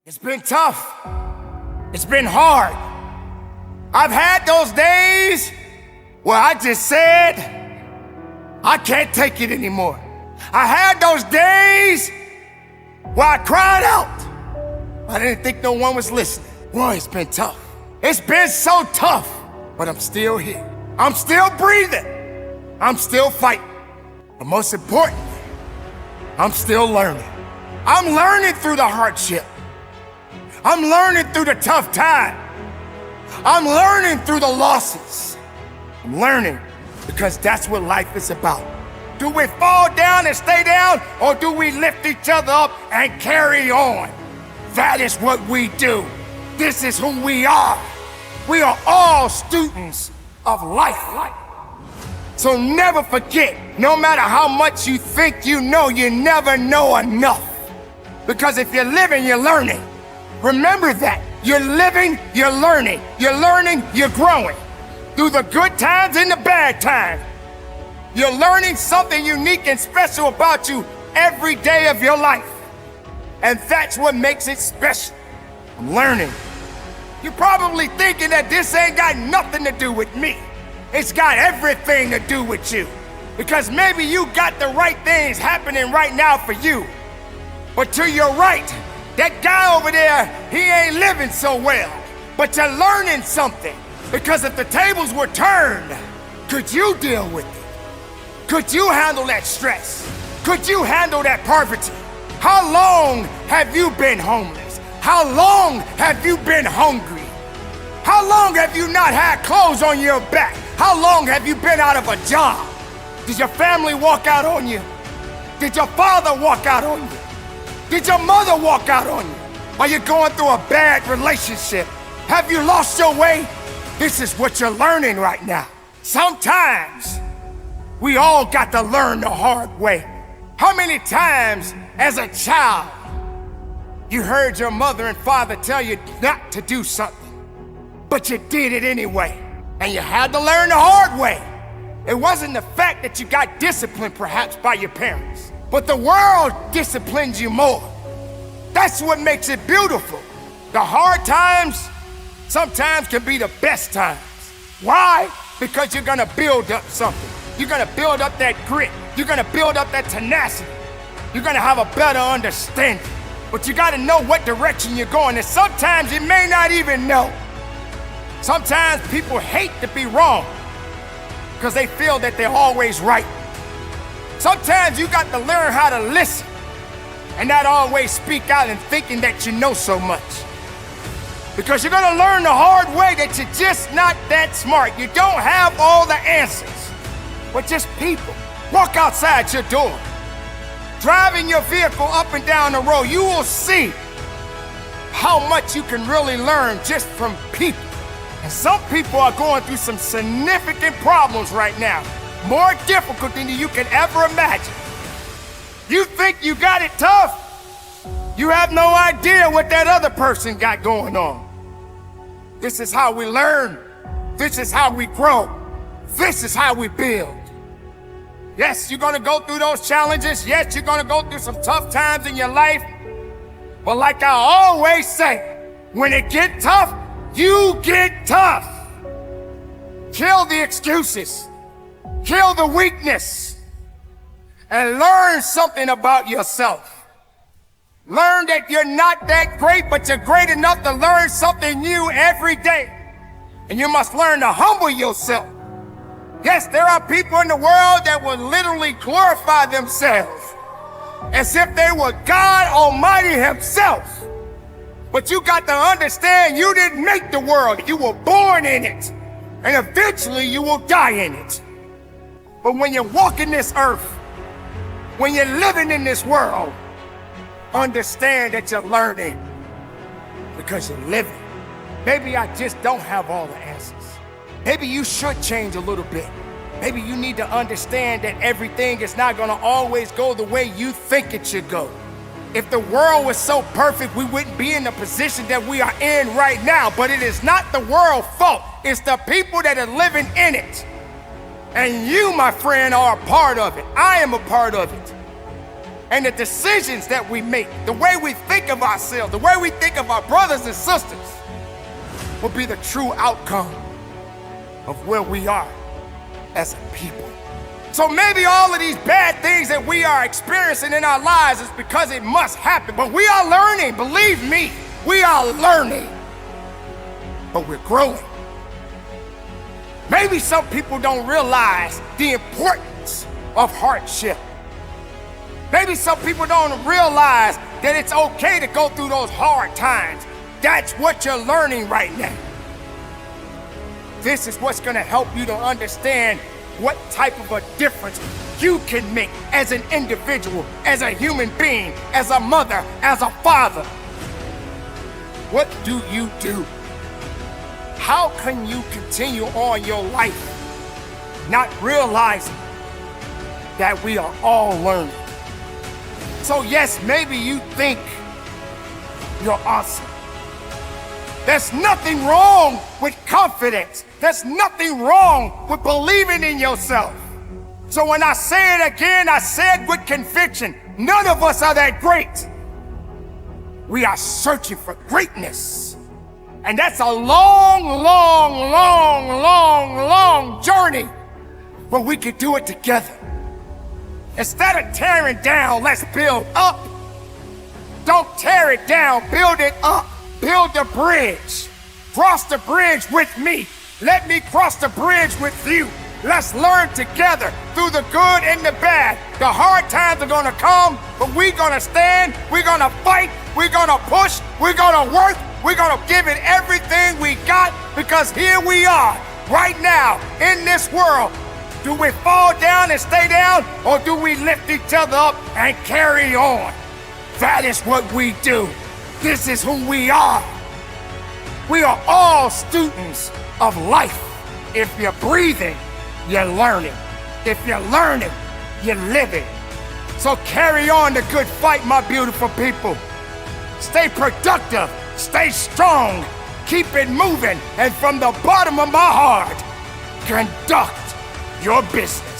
It's been tough. It's been hard. I've had those days where I just said, I can't take it anymore. I had those days where I cried out. I didn't think no one was listening. Boy, it's been tough. It's been so tough, but I'm still here. I'm still breathing. I'm still fighting. But most importantly, I'm still learning. I'm learning through the hardship. I'm learning through the tough time. I'm learning through the losses. I'm learning because that's what life is about. Do we fall down and stay down, or do we lift each other up and carry on? That is what we do. This is who we are. We are all students of life. So never forget, no matter how much you think you know, you never know enough. Because if you're living, you're learning. Remember that. You're living, you're learning. You're learning, you're growing. Through the good times and the bad times. You're learning something unique and special about you every day of your life. And that's what makes it special. I'm learning. You're probably thinking that this ain't got nothing to do with me. It's got everything to do with you. Because maybe you got the right things happening right now for you. But to your right, that guy over there, he ain't living so well. But you're learning something. Because if the tables were turned, could you deal with it? Could you handle that stress? Could you handle that poverty? How long have you been homeless? How long have you been hungry? How long have you not had clothes on your back? How long have you been out of a job? Did your family walk out on you? Did your father walk out on you? Did your mother walk out on you? Are you going through a bad relationship? Have you lost your way? This is what you're learning right now. Sometimes we all got to learn the hard way. How many times as a child you heard your mother and father tell you not to do something, but you did it anyway, and you had to learn the hard way? It wasn't the fact that you got disciplined perhaps by your parents, but the world disciplines you more. That's what makes it beautiful. The hard times sometimes can be the best times. Why? Because you're gonna build up something. You're gonna build up that grit. You're gonna build up that tenacity. You're gonna have a better understanding. But you gotta know what direction you're going, and sometimes you may not even know. Sometimes people hate to be wrong because they feel that they're always right. Sometimes you got to learn how to listen and not always speak out and thinking that you know so much. Because you're gonna learn the hard way that you're just not that smart. You don't have all the answers. But just people. Walk outside your door. Driving your vehicle up and down the road, you will see how much you can really learn just from people. And some people are going through some significant problems right now. More difficult than you can ever imagine. You think you got it tough? You have no idea what that other person got going on. This is how we learn. This is how we grow. This is how we build. Yes, you're gonna go through those challenges. Yes, you're gonna go through some tough times in your life. But like I always say, when it get tough, you get tough. Kill the excuses. Kill the weakness. And learn something about yourself. Learn that you're not that great, but you're great enough to learn something new every day. And you must learn to humble yourself. Yes, there are people in the world that will literally glorify themselves as if they were God Almighty Himself. But you got to understand, you didn't make the world. You were born in it. And eventually you will die in it. But when you're walking this earth, when you're living in this world, understand that you're learning because you're living. Maybe I just don't have all the answers. Maybe you should change a little bit. Maybe you need to understand that everything is not gonna always go the way you think it should go. If the world was so perfect, we wouldn't be in the position that we are in right now. But it is not the world's fault. It's the people that are living in it. And you, my friend, are a part of it. I am a part of it. and the decisions that we make, the way we think of ourselves, the way we think of our brothers and sisters, will be the true outcome of where we are as a people. So maybe all of these bad things that we are experiencing in our lives is because it must happen, but we are learning, believe me, we are learning, but we're growing. Maybe some people don't realize the importance of hardship. Maybe some people don't realize that it's okay to go through those hard times. That's what you're learning right now. This is what's gonna help you to understand what type of a difference you can make as an individual, as a human being, as a mother, as a father. What do you do? How can you continue on your life not realizing that we are all learning? So yes, maybe you think you're awesome. There's nothing wrong with confidence. There's nothing wrong with believing in yourself. So when I say it again, I said with conviction, none of us are that great. We are searching for greatness. And that's a long, long, long, long, long journey, but we can do it together. Instead of tearing down, let's build up. Don't tear it down, build it up. Build the bridge. Cross the bridge with me. Let me cross the bridge with you. Let's learn together through the good and the bad. The hard times are gonna come, but we're gonna stand, we're gonna fight, we're gonna push, we're gonna work, we're gonna give it everything we got, because here we are, right now, in this world. Do we fall down and stay down, or do we lift each other up and carry on? That is what we do. This is who we are. We are all students of life. If you're breathing, you're learning. If you're learning, you're living. So carry on the good fight, my beautiful people. Stay productive, stay strong, keep it moving, and from the bottom of my heart, conduct your business.